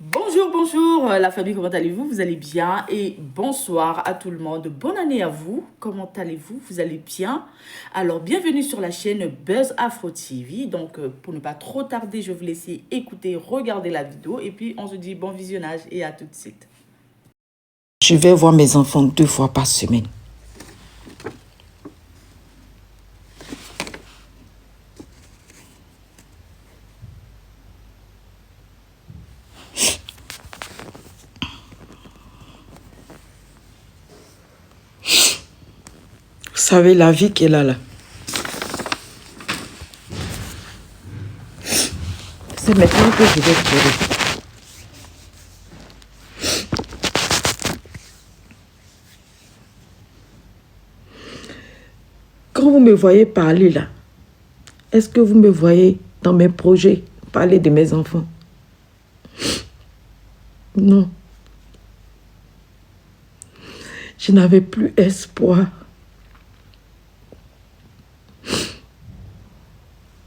Bonjour, bonjour la famille, comment allez-vous? Vous allez bien? Et bonsoir à tout le monde. Bonne année à vous. Comment allez-vous? Vous allez bien? Alors, bienvenue sur la chaîne Buzz Afro TV. Donc, pour ne pas trop tarder, je vais vous laisser écouter, regarder la vidéo. Et puis, on se dit bon visionnage et à tout de suite. Je vais voir mes enfants 2 fois par semaine. Vous savez, la vie qu'elle a là. C'est maintenant que je vais pleurer. Quand vous me voyez parler là, est-ce que vous me voyez dans mes projets parler de mes enfants? Non. Je n'avais plus espoir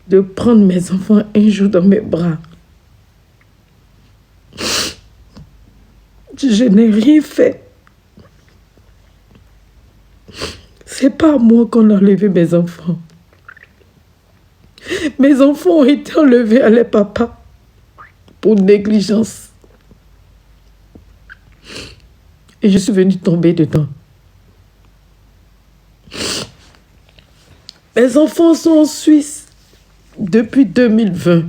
de prendre mes enfants un jour dans mes bras. Je n'ai rien fait. C'est pas à moi qu'on a enlevé mes enfants. Mes enfants ont été enlevés à leur papa pour négligence. Et je suis venue tomber dedans. Mes enfants sont en Suisse depuis 2020.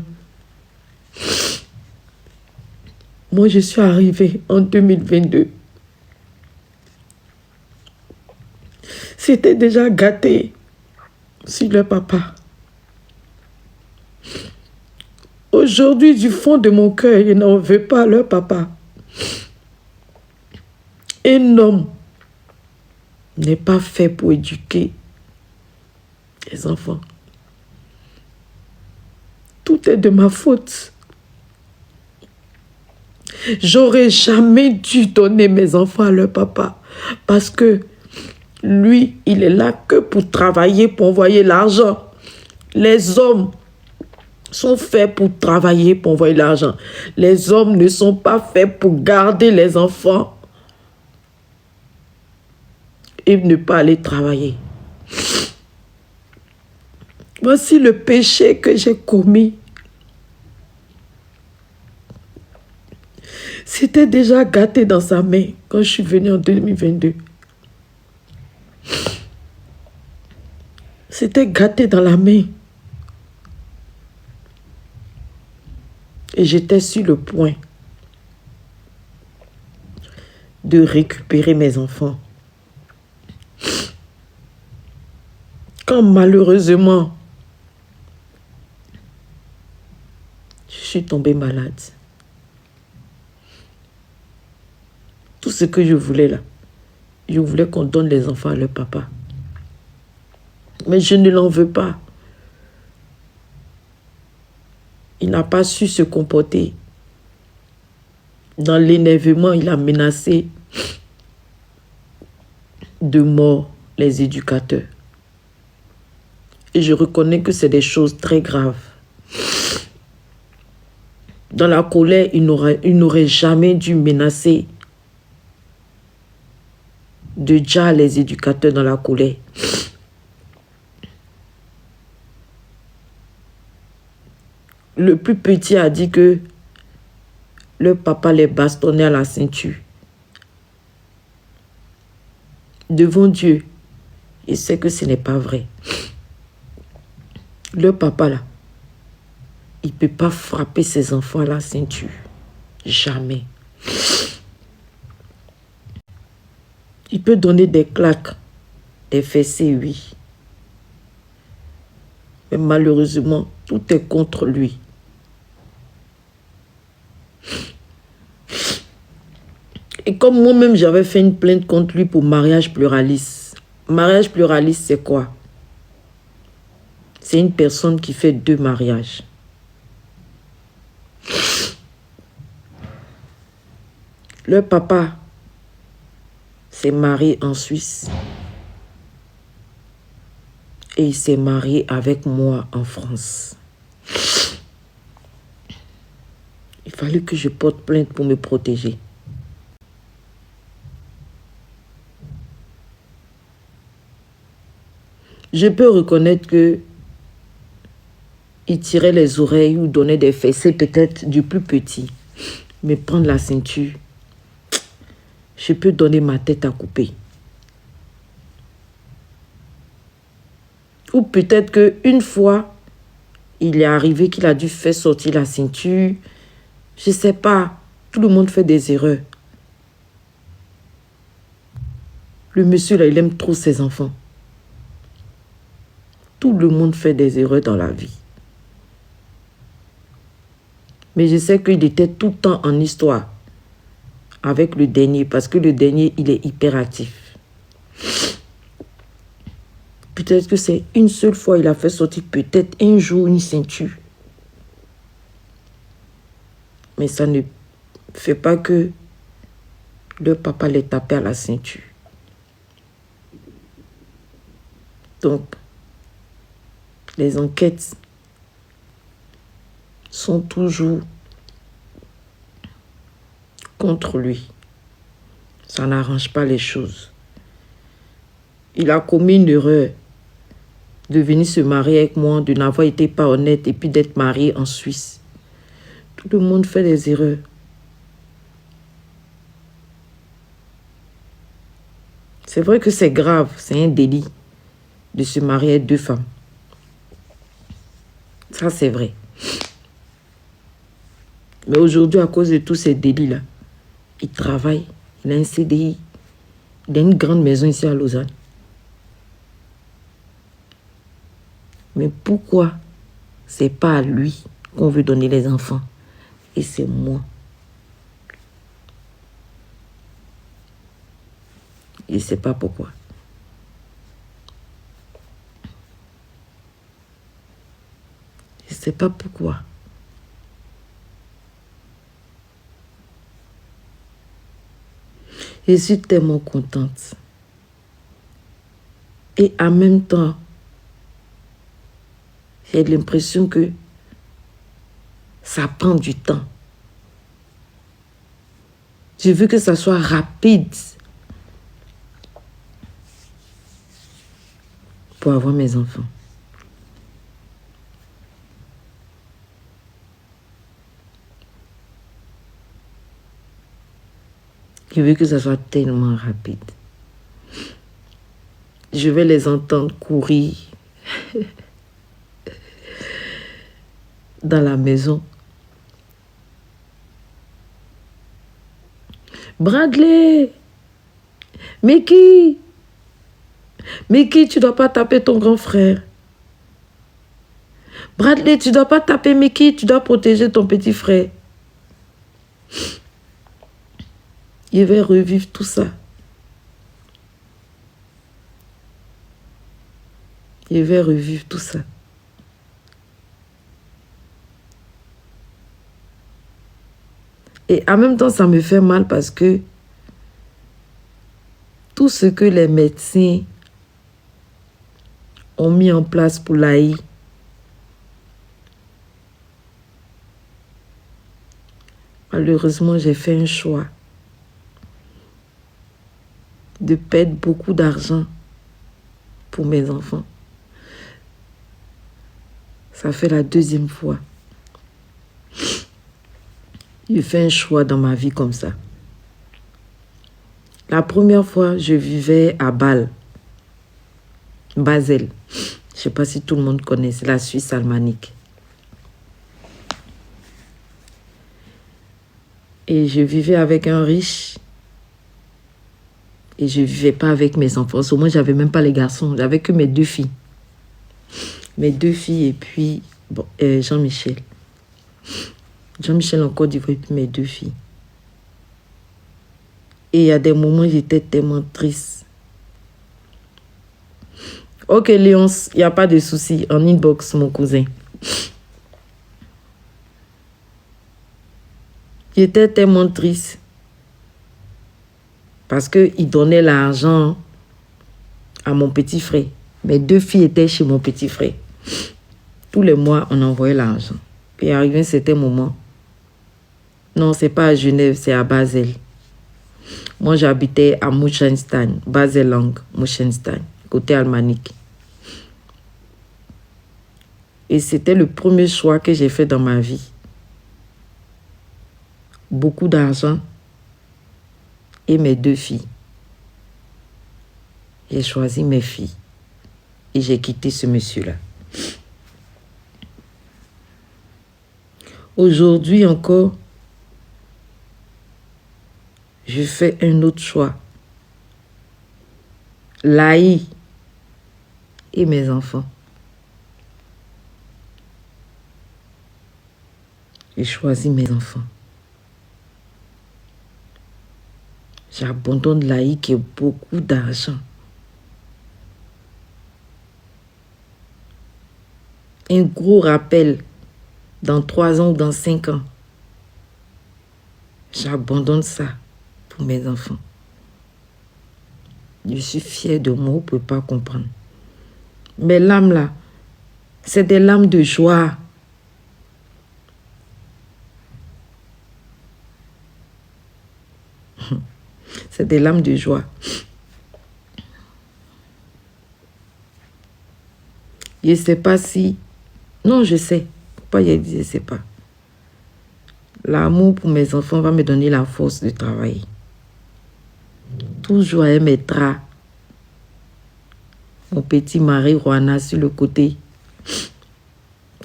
Moi, je suis arrivée en 2022. C'était déjà gâté sur leur papa. Aujourd'hui, du fond de mon cœur, je n'en veux pas à leur papa. Un homme n'est pas fait pour éduquer les enfants. Tout est de ma faute. J'aurais jamais dû donner mes enfants à leur papa parce que lui, il est là que pour travailler, pour envoyer l'argent. Les hommes sont faits pour travailler, pour envoyer l'argent. Les hommes ne sont pas faits pour garder les enfants et ne pas aller travailler. Voici le péché que j'ai commis. C'était déjà gâté dans sa main quand je suis venue en 2022. C'était gâté dans la main. Et j'étais sur le point de récupérer mes enfants. Quand malheureusement, je suis tombée malade. Tout ce que je voulais là, je voulais qu'on donne les enfants à leur papa. Mais je ne l'en veux pas. Il n'a pas su se comporter. Dans l'énervement, il a menacé de mort les éducateurs. Et je reconnais que c'est des choses très graves. Dans la colère, il n'aurait jamais dû menacer de déjà les éducateurs dans la colère. Le plus petit a dit que le papa les bastonnait à la ceinture. Devant Dieu, il sait que ce n'est pas vrai. Le papa là, il ne peut pas frapper ses enfants à la ceinture. Jamais. Il peut donner des claques, des fessées, oui. Mais malheureusement, tout est contre lui. Et comme moi-même, j'avais fait une plainte contre lui pour mariage pluraliste. Mariage pluraliste, c'est quoi? C'est une personne qui fait 2 mariages. Le papa s'est marié en Suisse. Et il s'est marié avec moi en France. fallu que je porte plainte pour me protéger. Je peux reconnaître que il tirait les oreilles ou donnait des fessées peut-être du plus petit. Mais prendre la ceinture, je peux donner ma tête à couper. Ou peut-être qu'une fois, il est arrivé qu'il a dû faire sortir la ceinture. Je ne sais pas. Tout le monde fait des erreurs. Le monsieur là, il aime trop ses enfants. Tout le monde fait des erreurs dans la vie. Mais je sais qu'il était tout le temps en histoire avec le dernier, parce que le dernier, il est hyperactif. Peut-être que c'est une seule fois, il a fait sortir peut-être un jour une ceinture. Mais ça ne fait pas que le papa l'ait tapé à la ceinture. Donc, les enquêtes sont toujours contre lui. Ça n'arrange pas les choses. Il a commis une erreur de venir se marier avec moi, de n'avoir été pas honnête et puis d'être marié en Suisse. Tout le monde fait des erreurs. C'est vrai que c'est grave, c'est un délit de se marier avec 2 femmes. Ça, c'est vrai. Mais aujourd'hui, à cause de tous ces délits-là, il travaille, il a un CDI, il a une grande maison ici à Lausanne. Mais pourquoi c'est pas à lui qu'on veut donner les enfants et c'est moi? Je ne sais pas pourquoi. Je ne sais pas pourquoi. Je suis tellement contente. Et en même temps, j'ai l'impression que ça prend du temps. Je veux que ça soit rapide pour avoir mes enfants. Je veux que ça soit tellement rapide. Je vais les entendre courir dans la maison. Bradley! Mickey, tu dois pas taper ton grand frère. Bradley, tu dois pas taper Mickey, tu dois protéger ton petit frère. Il va revivre tout ça. Il va revivre tout ça. Et en même temps, ça me fait mal parce que tout ce que les médecins ont mis en place pour l'AI, malheureusement, j'ai fait un choix de perdre beaucoup d'argent pour mes enfants. Ça fait la 2e fois. J'ai fait un choix dans ma vie comme ça. La première fois, je vivais à Bâle, Basel. Je ne sais pas si tout le monde connaît, c'est la Suisse alémanique. Et je vivais avec un riche. Et je ne vivais pas avec mes enfants. Au moins, je n'avais même pas les garçons. J'avais que mes 2 filles. Mes 2 filles et puis bon, Jean-Michel. Jean-Michel en Côte d'Ivoire et puis mes 2 filles. Et il y a des moments, j'étais tellement triste. Ok, Léonce, il n'y a pas de souci. En inbox, mon cousin. J'étais tellement triste. Parce qu'il donnait l'argent à mon petit frère. Mes 2 filles étaient chez mon petit frère. Tous les mois, on envoyait l'argent. Puis arrivé un certain moment, Non, c'est pas à Genève, c'est à Basel. Moi, j'habitais à Muschenstein, Basellang, Muschenstein, côté Almanique. Et c'était le premier choix que j'ai fait dans ma vie. Beaucoup d'argent et mes 2 filles. J'ai choisi mes filles et j'ai quitté ce monsieur-là. Aujourd'hui encore, je fais un autre choix. Laï et mes enfants. J'ai choisi mes enfants. J'abandonne Laï qui a beaucoup d'argent. Un gros rappel dans 3 ans ou dans 5 ans. J'abandonne ça pour mes enfants. Je suis fière de moi, vous ne pouvez pas comprendre. Mes larmes là, c'est des larmes de joie. C'est des larmes de joie. Je ne sais pas si... Non, je sais. Pourquoi je ne sais pas. L'amour pour mes enfants va me donner la force de travailler. Toujours elle mettra mon petit mari Rwanda sur le côté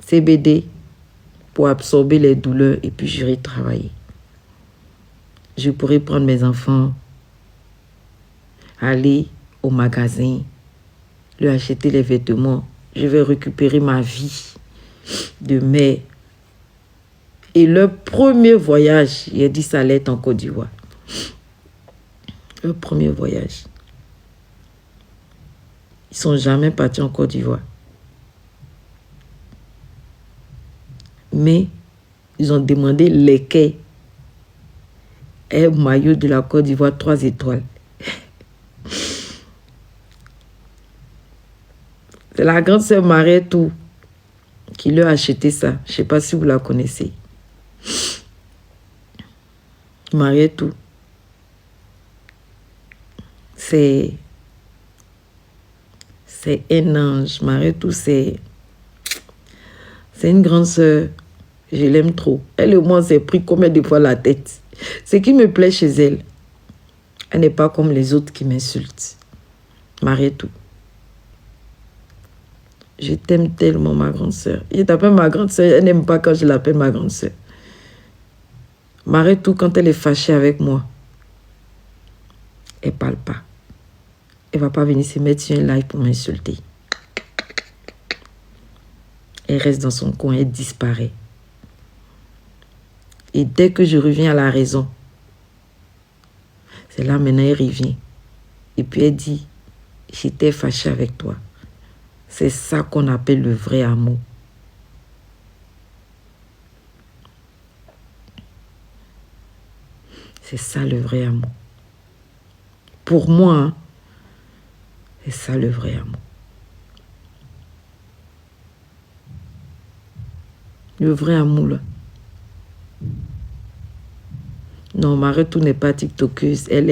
CBD pour absorber les douleurs et puis j'irai travailler. Je pourrai prendre mes enfants, aller au magasin, lui acheter les vêtements. Je vais récupérer ma vie de mère. Et leur premier voyage, il a dit ça allait être en Côte d'Ivoire. Leur premier voyage. Ils ne sont jamais partis en Côte d'Ivoire. Mais ils ont demandé les quais. Un maillot de la Côte d'Ivoire 3 étoiles. C'est la grande sœur Marietou qui leur a acheté ça. Je ne sais pas si vous la connaissez. Marietou. C'est un ange. Marietou, c'est une grande sœur. Je l'aime trop. Elle et moi, on s'est pris combien de fois la tête. Ce qui me plaît chez elle, elle n'est pas comme les autres qui m'insultent. Marietou. Je t'aime tellement, ma grande sœur. Je t'appelle ma grande sœur, elle n'aime pas quand je l'appelle ma grande sœur. Marietou, quand elle est fâchée avec moi, elle ne parle pas. Elle ne va pas venir se mettre sur un live pour m'insulter. Elle reste dans son coin, elle disparaît. Et dès que je reviens à la raison, c'est là maintenant elle revient. Et puis elle dit, j'étais fâchée avec toi. C'est ça qu'on appelle le vrai amour. C'est ça le vrai amour. Pour moi, hein, c'est ça le vrai amour. Le vrai amour, là. Non, Marietou n'est pas tiktokeuse. Elle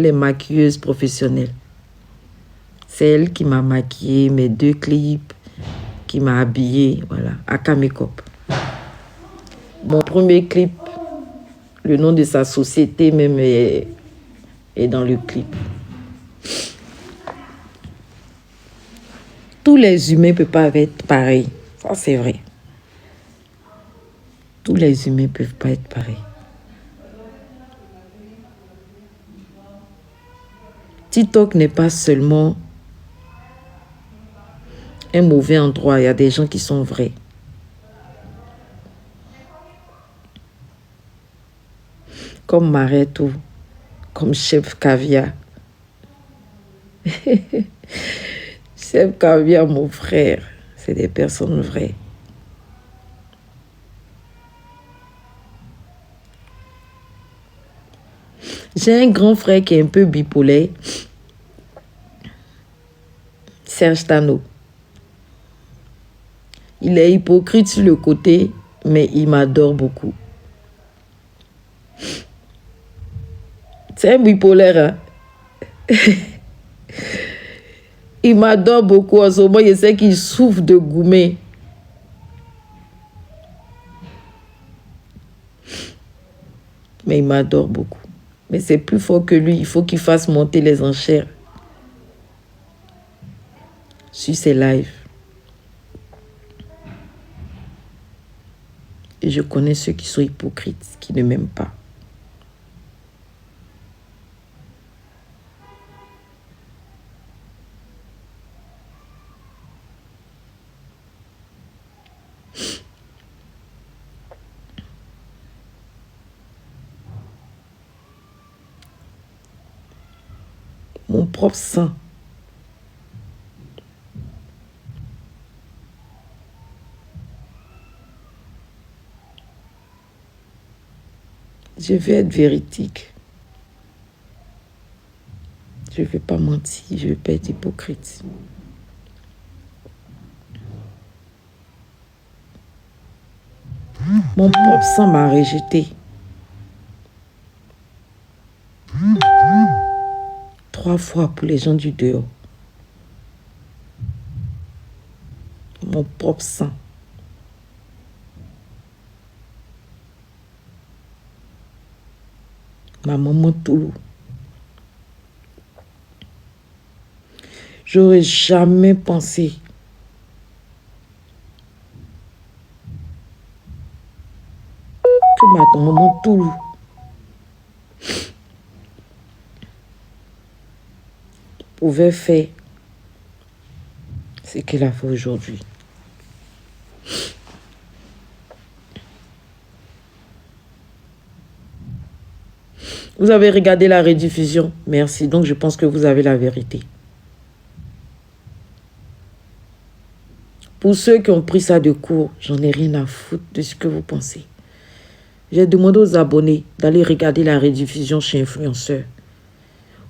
est maquilleuse professionnelle. C'est elle qui m'a maquillée, mes 2 clips, qui m'a habillée, voilà, Aka Makeup. Mon premier clip, le nom de sa société même est dans le clip. Tous les humains ne peuvent pas être pareils. Ça, c'est vrai. Tous les humains ne peuvent pas être pareils. TikTok n'est pas seulement un mauvais endroit. Il y a des gens qui sont vrais. Comme Marietou, comme Chef Caviar. Chef Caviar, mon frère, c'est des personnes vraies. J'ai un grand frère qui est un peu bipolaire. Serge Tano. Il est hypocrite sur le côté, mais il m'adore beaucoup. C'est un bipolaire, hein? Il m'adore beaucoup. En ce moment, je sais qu'il souffre de gourmet. Mais il m'adore beaucoup. Mais c'est plus fort que lui. Il faut qu'il fasse monter les enchères sur ses lives. Et je connais ceux qui sont hypocrites, qui ne m'aiment pas. Mon propre sang. Je vais être véridique. Je ne vais pas mentir, je ne vais pas être hypocrite. Mon propre sang m'a rejeté. 3 fois pour les gens du dehors. Mon propre sang. Ma maman Toulou. J'aurais jamais pensé que ma maman Toulou pouvait faire ce qu'elle a fait aujourd'hui. Vous avez regardé la rediffusion. Merci. Donc, je pense que vous avez la vérité. Pour ceux qui ont pris ça de court, j'en ai rien à foutre de ce que vous pensez. J'ai demandé aux abonnés d'aller regarder la rediffusion chez Influenceur,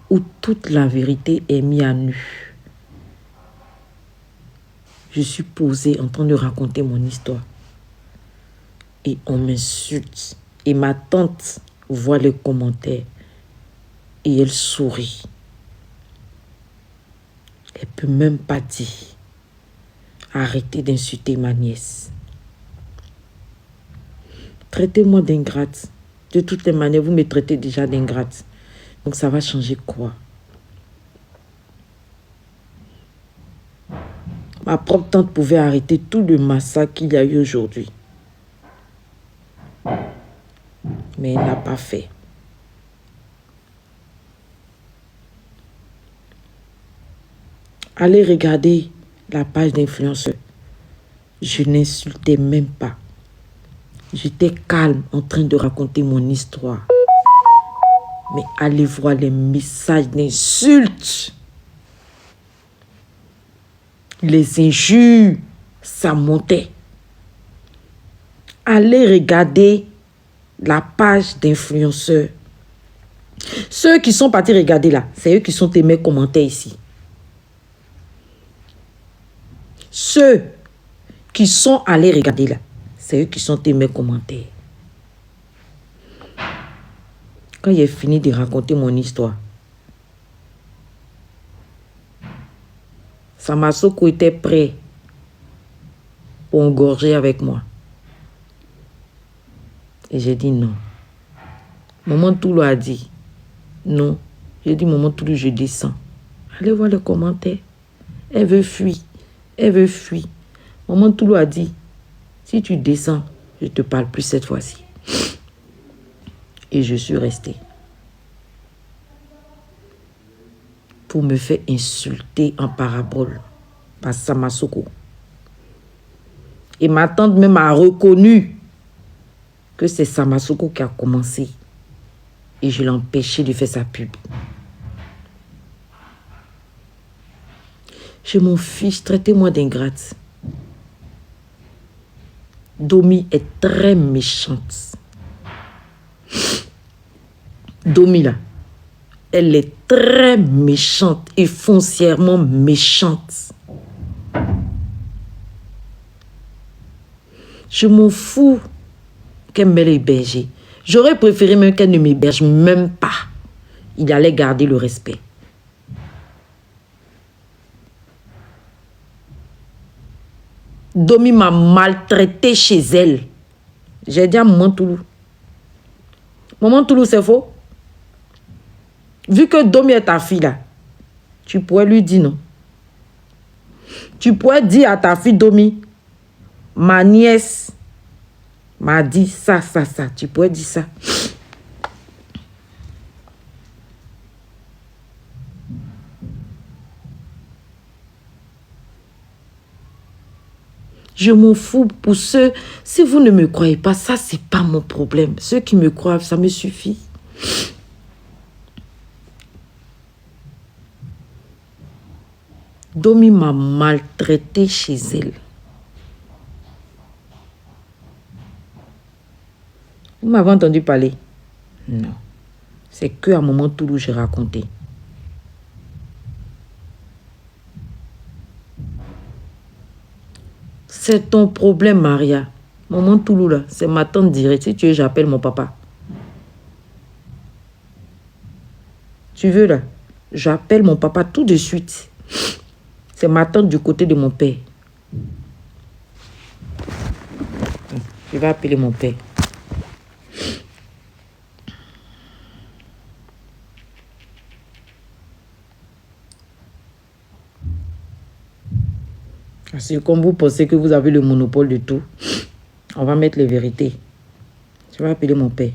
où toute la vérité est mise à nu. Je suis posée en train de raconter mon histoire. Et on m'insulte. Et ma tante voit les commentaires. Et elle sourit. Elle ne peut même pas dire. Arrêtez d'insulter ma nièce. Traitez-moi d'ingrate. De toutes les manières, vous me traitez déjà d'ingrate. Donc ça va changer quoi? Ma propre tante pouvait arrêter tout le massacre qu'il y a eu aujourd'hui. Mais elle n'a pas fait. Allez regarder la page d'influenceur. Je n'insultais même pas. J'étais calme en train de raconter mon histoire. Mais allez voir les messages d'insultes. Les injures, ça montait. Allez regarder la page d'influenceurs. Ceux qui sont partis regarder là, c'est eux qui sont tes mes commentaires ici. Ceux qui sont allés regarder là, c'est eux qui sont tes mes commentaires. Quand j'ai fini de raconter mon histoire, Samasoko était prêt pour engorger avec moi. Et j'ai dit non. Maman Toulou a dit non. J'ai dit maman Toulou, je descends. Allez voir les commentaires. Elle veut fuir. Elle veut fuir. Maman Toulou a dit si tu descends, je ne te parle plus cette fois-ci. Et je suis restée. Pour me faire insulter en parabole par Samasoko. Et ma tante même a reconnu que c'est Samasoko qui a commencé. Et je l'ai empêché de faire sa pub. Je m'en fiche, traitez-moi d'ingrate. Domi est très méchante. Domi là, elle est très méchante et foncièrement méchante. Je m'en fous qu'elle me l'héberge. J'aurais préféré même qu'elle ne m'héberge même pas. Il allait garder le respect. Domi m'a maltraité chez elle. J'ai dit à Maman Toulou. Maman Toulou, c'est faux? Vu que Domi est ta fille là, tu pourrais lui dire non. Tu pourrais dire à ta fille Domi, ma nièce m'a dit ça. Tu pourrais dire ça. Je m'en fous pour ceux. Si vous ne me croyez pas, ça, c'est pas mon problème. Ceux qui me croient, ça me suffit. Domi m'a maltraité chez elle. Vous m'avez entendu parler? Non. C'est que à Maman Toulou j'ai raconté. C'est ton problème, Maria. Maman Toulou, là, c'est ma tante directe. Si tu veux, j'appelle mon papa. Tu veux, là? J'appelle mon papa tout de suite. C'est ma tante du côté de mon père. Je vais appeler mon père. C'est comme vous pensez que vous avez le monopole de tout. On va mettre les vérités. Je vais appeler mon père.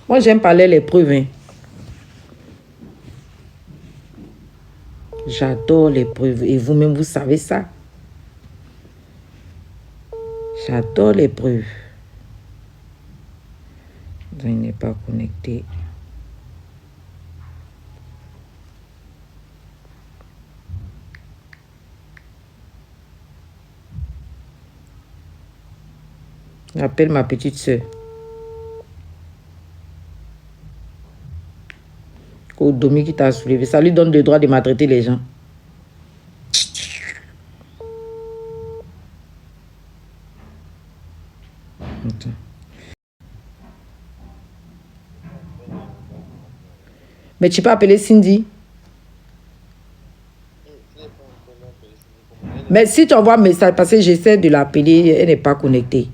Moi, j'aime parler les preuves. Hein. J'adore les preuves. Et vous-même, vous savez ça. J'adore les preuves. Il n'est pas connecté. J'appelle ma petite soeur. Au Domi qui t'a soulevé. Ça lui donne le droit de maltraiter les gens. Attends. Mais tu peux appeler Cindy. Mais si tu envoies un message, parce que j'essaie de l'appeler, elle n'est pas connectée.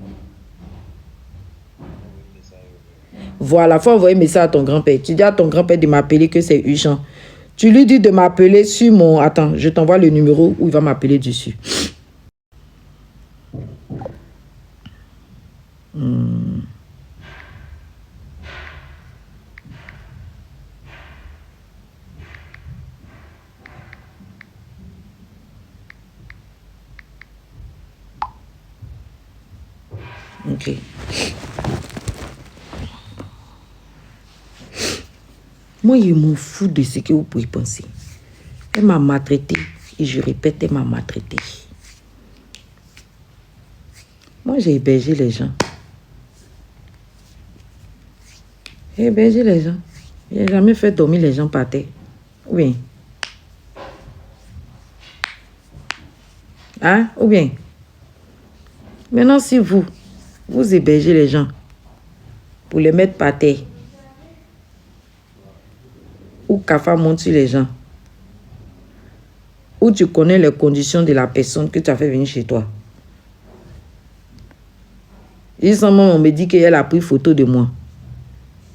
Voilà, il faut envoyer un message à ton grand-père. Tu dis à ton grand-père de m'appeler que c'est urgent. Tu lui dis de m'appeler sur mon... Attends, je t'envoie le numéro où il va m'appeler dessus. Ok. Moi, je m'en fous de ce que vous pouvez penser. Elle m'a maltraité. Et je répète, elle m'a maltraité. Moi, j'ai hébergé les gens. J'ai hébergé les gens. Je n'ai jamais fait dormir les gens par terre. Oui. Hein? Ou bien? Maintenant, si vous hébergez les gens pour les mettre par terre, ou Kafa monte sur les gens, ou tu connais les conditions de la personne que tu as fait venir chez toi. Et sans on me dit qu'elle a pris photo de moi.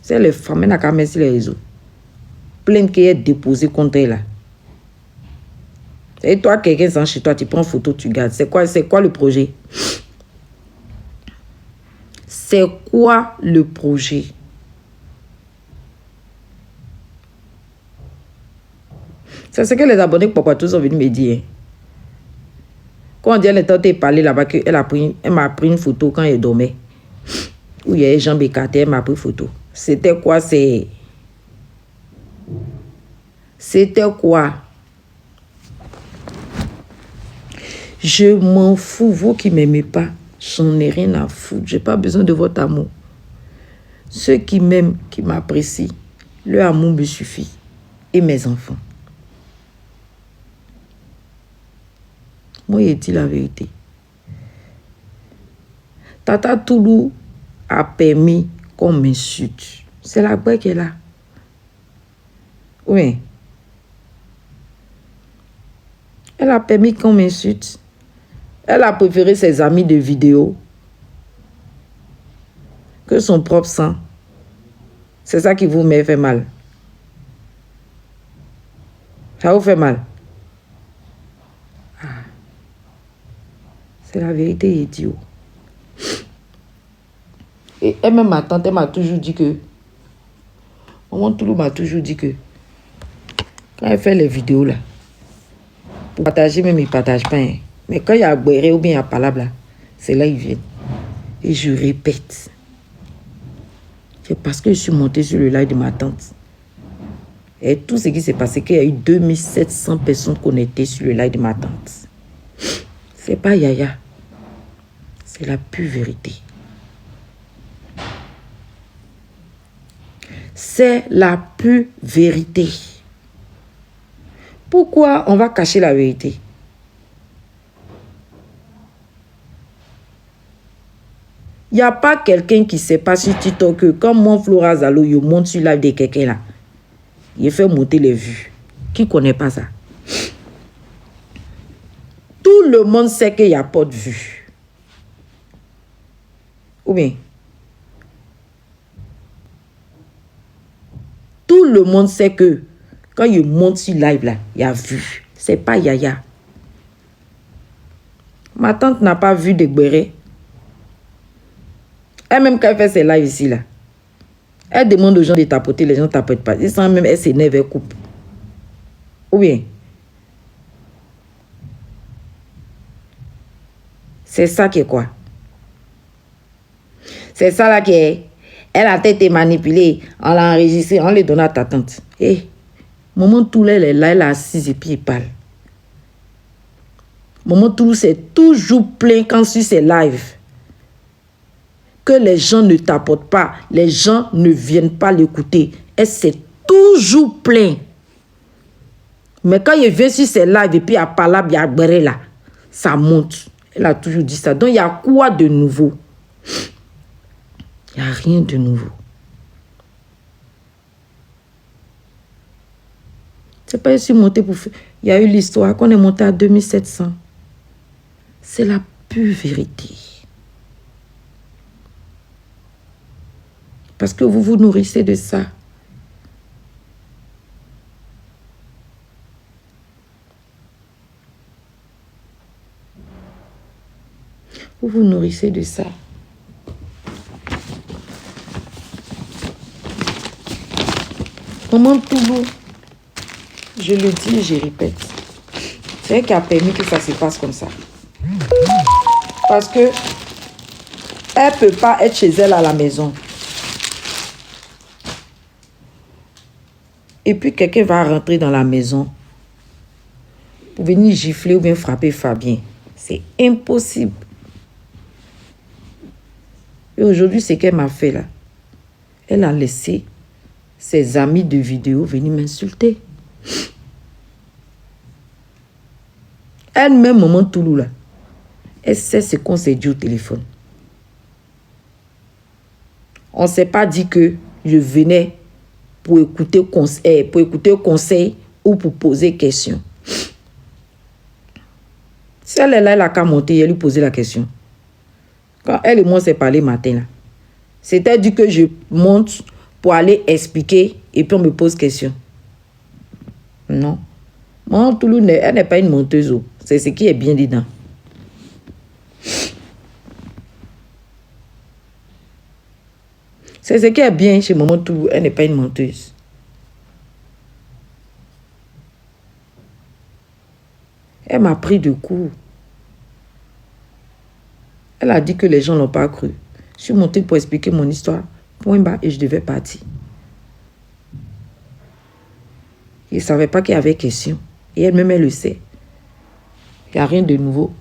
C'est les femmes, elle n'a qu'à mettre sur les réseaux. Plainte qu'elle est déposée contre elle là. Et toi, quelqu'un s'en chez toi, tu prends photo, tu gardes. C'est quoi le projet? C'est quoi le projet? C'est ce que les abonnés de Papa tous sont venus me dire. Quand on dit qu'elle était parlé là-bas, elle m'a pris une photo quand elle dormait. Où il y a les jambes écartées, elle m'a pris une photo. C'était quoi? C'est C'était quoi? Je m'en fous, vous qui ne m'aimez pas, j'en ai rien à foutre. Je n'ai pas besoin de votre amour. Ceux qui m'aiment, qui m'apprécient, leur amour me suffit. Et mes enfants. Moi, j'ai dit la vérité. Tata Toulou a permis qu'on m'insulte. C'est la gueule qu'elle a. Oui. Elle a permis qu'on m'insulte. Elle a préféré ses amis de vidéo que son propre sang. C'est ça qui vous fait mal. Ça vous fait mal. Ah. C'est la vérité, idiot. Et elle-même, ma tante, elle m'a toujours dit que... Maman Toulou m'a toujours dit que... Quand elle fait les vidéos là, pour partager, même ils ne partagent pas. Hein. Mais quand il y a Guéré ou bien il y a Palabre là, c'est là qu'ils viennent. Et je répète. C'est parce que je suis montée sur le live de ma tante. Et tout ce qui s'est passé, qu'il y a eu 2700 personnes connectées sur le live de ma tante. C'est pas Yaya. C'est la pure vérité. C'est la pure vérité. Pourquoi on va cacher la vérité? Il n'y a pas quelqu'un qui ne sait pas sur TikTok que quand mon Flora Zalo, il monte sur live de quelqu'un là, il fait monter les vues. Qui ne connaît pas ça? Tout le monde sait qu'il n'y a pas de vues. Ou bien? Tout le monde sait que quand il monte sur live là, il y a vu. C'est pas Yaya. Ma tante n'a pas vu de Gbéré. Elle-même, quand elle fait ses lives ici, là, elle demande aux gens de tapoter, les gens ne tapotent pas. Ils sentent même, elle s'énerve, elle coupe. Ou bien, c'est ça qui est quoi? C'est ça là qui est. Elle a été manipulée, on l'a enregistré, on l'a donné à ta tante. Hé, maman Toulou, elle est là, elle est assise et puis elle parle. Maman Toulou, c'est toujours plein quand sur ses lives. Que les gens ne tapotent pas, les gens ne viennent pas l'écouter. Elle c'est toujours plein. Mais quand il vient sur ses lives et puis à Palabre, il y a Gbéré là, ça monte. Elle a toujours dit ça. Donc il y a quoi de nouveau? Il n'y a rien de nouveau. C'est pas ici monté pour faire. Il y a eu l'histoire qu'on est monté à 2700. C'est la pure vérité. Parce que vous vous nourrissez de ça. Vous vous nourrissez de ça. Maman Toulou, je le dis et je répète, c'est elle qui a permis que ça se passe comme ça. Parce que elle ne peut pas être chez elle à la maison. Et puis quelqu'un va rentrer dans la maison pour venir gifler ou bien frapper Fabien. C'est impossible. Et aujourd'hui, ce qu'elle m'a fait là, elle a laissé ses amis de vidéo venir m'insulter. Elle-même, maman Toulou là, elle sait ce qu'on s'est dit au téléphone. On ne s'est pas dit que je venais pour écouter conseil ou pour poser question. Si elle est là, elle a qu'à monter, elle lui poser la question. Quand elle et moi s'est parlé matin, là, c'était dit que je monte pour aller expliquer et puis on me pose question. Non. Maman Toulou, elle n'est pas une menteuse. C'est ce qui est bien dedans. C'est ce qui est bien chez Maman Toulou, elle n'est pas une menteuse. Elle m'a pris de court. Elle a dit que les gens n'ont pas cru. Je suis montée pour expliquer mon histoire. Point bas et je devais partir. Il ne savait pas qu'il y avait question. Et elle-même, elle le sait. Il n'y a rien de nouveau.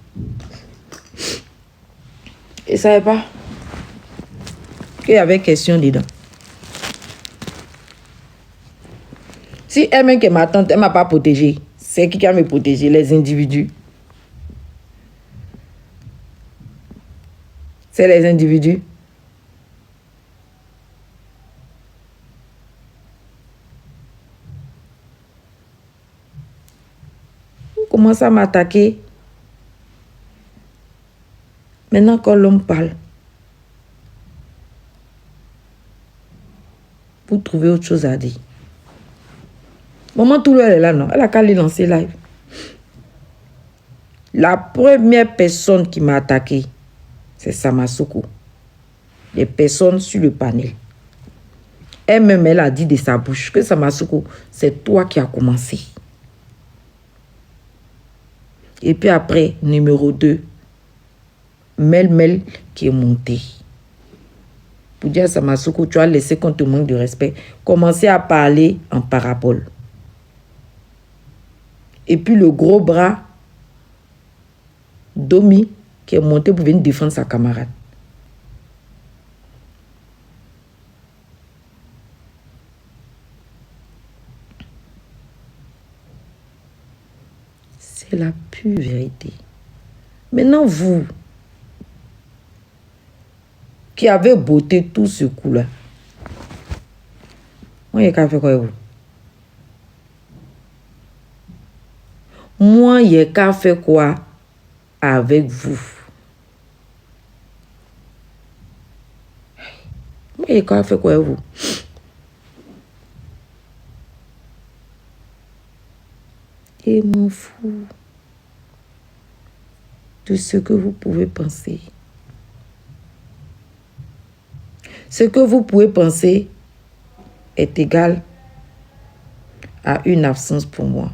Il ne savait pas qu'il y avait question dedans. Si elle-même qui est ma tante, elle ne m'a pas protégée, c'est qui va me protéger? Les individus. C'est les individus. On commence à m'attaquer. Maintenant, quand l'homme parle, vous trouvez autre chose à dire. Maman tout elle est là, non? Elle a qu'à les lancer live. La première personne qui m'a attaqué, c'est Samasoko. Les personnes sur le panel. Elle-même, elle a dit de sa bouche que Samasoko, c'est toi qui as commencé. Et puis après, numéro 2, Mel qui est monté. Pour dire à Samasoko, tu as laissé qu'on te manque de respect. Commencer à parler en parabole. Et puis le gros bras, Domi, qui est monté pour venir défendre sa camarade. C'est la pure vérité. Maintenant, vous, qui avez botté tout ce coup-là, moi, il y a qu'à faire quoi, vous? Moi, il y a qu'à faire quoi avec vous? Moi, il y a qu'à faire quoi avec vous? Et m'en fous de ce que vous pouvez penser. Ce que vous pouvez penser est égal à une absence pour moi.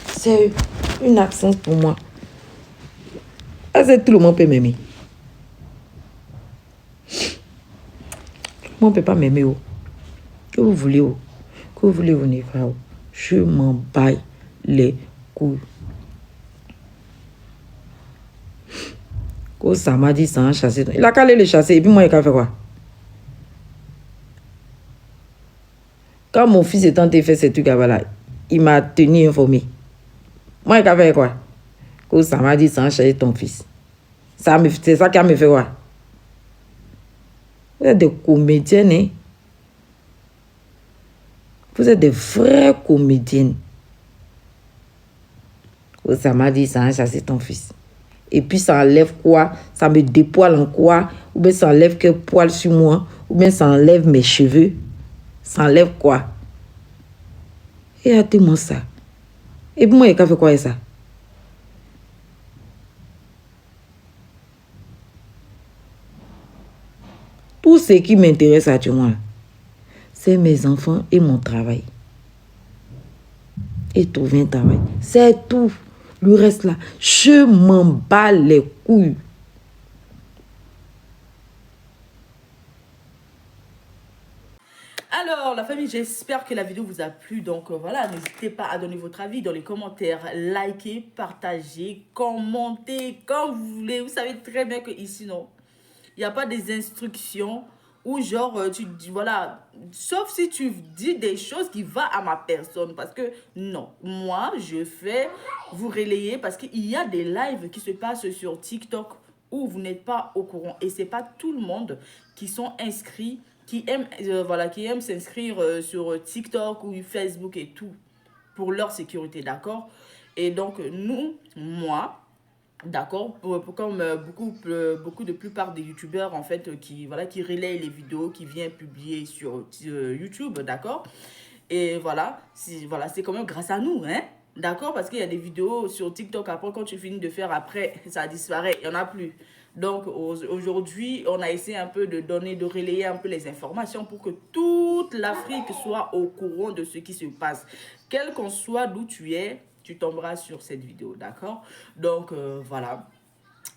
C'est une absence pour moi. Est-ce que tout le monde peut m'aimer? Moi, on ne peut pas m'aimer. Oh. Que vous voulez, oh. Que vous voulez, vous n'êtes pas. Oh. Je m'en baille les couilles. Quand ça m'a dit ça a chassé. Il a qu'à aller le chasser et puis moi, il a fait quoi? Quand mon fils est tenté de faire ces trucs-là, il m'a tenu informé. Moi, il a fait quoi? Quand ça m'a dit ça a chassé ton fils. C'est ça qui a me fait quoi? Vous êtes des comédiennes, hein? Vous êtes des vraies comédiennes. Ça m'a dit, ça a chassé ton fils. Et puis ça enlève quoi? Ça me dépoile en quoi? Ou bien ça enlève quel poil sur moi? Ou bien ça enlève mes cheveux? Ça enlève quoi? Et attends-moi ça. Et puis moi, il a fait quoi avec ça? Tout ce qui m'intéresse actuellement, c'est mes enfants et mon travail. Et trouver un travail. C'est tout. Le reste là, je m'en bats les couilles. Alors, la famille, j'espère que la vidéo vous a plu. Donc, voilà, n'hésitez pas à donner votre avis dans les commentaires. Likez, partagez, commentez quand vous voulez. Vous savez très bien que ici, non, il n'y a pas des instructions ou genre, tu dis, voilà, sauf si tu dis des choses qui vont à ma personne. Parce que, non, moi, je fais vous relayer parce qu'il y a des lives qui se passent sur TikTok où vous n'êtes pas au courant. Et c'est pas tout le monde qui sont inscrits, qui aiment, voilà, qui aiment s'inscrire sur TikTok ou Facebook et tout pour leur sécurité, d'accord? Et donc, nous, moi, d'accord, comme beaucoup de plupart des youtubeurs en fait qui voilà qui relayent les vidéos qui viennent publier sur YouTube, d'accord. Et voilà, c'est quand même grâce à nous, hein, d'accord, parce qu'il y a des vidéos sur TikTok après quand tu finis de faire après ça disparaît, il y en a plus. Donc aujourd'hui on a essayé un peu de relayer un peu les informations pour que toute l'Afrique soit au courant de ce qui se passe, quel qu'en soit d'où tu es, tu tomberas sur cette vidéo, d'accord. Donc voilà.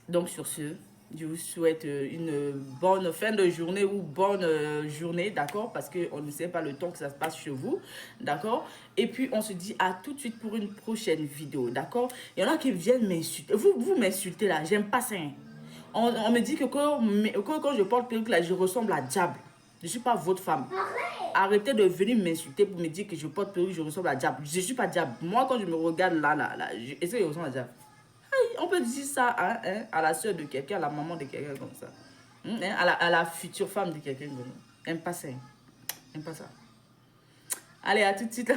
Donc sur ce, je vous souhaite une bonne fin de journée ou bonne journée, d'accord? Parce qu'on ne sait pas le temps que ça se passe chez vous, d'accord? Et puis on se dit à tout de suite pour une prochaine vidéo, d'accord? Il y en a qui viennent m'insulter. Vous m'insultez là, j'aime pas ça. Hein. On me dit que quand je porte perruque là, je ressemble à Diable. Je ne suis pas votre femme. Arrêtez de venir m'insulter pour me dire que je porte perruque, je ressemble à Diable. Je ne suis pas Diable. moi quand je me regarde là, est-ce que je ressemble à Diable? On peut dire ça à la soeur de quelqu'un, à la maman de quelqu'un comme ça. À la future femme de quelqu'un comme ça. J'aime pas ça. J'aime pas ça. Allez, à tout de suite.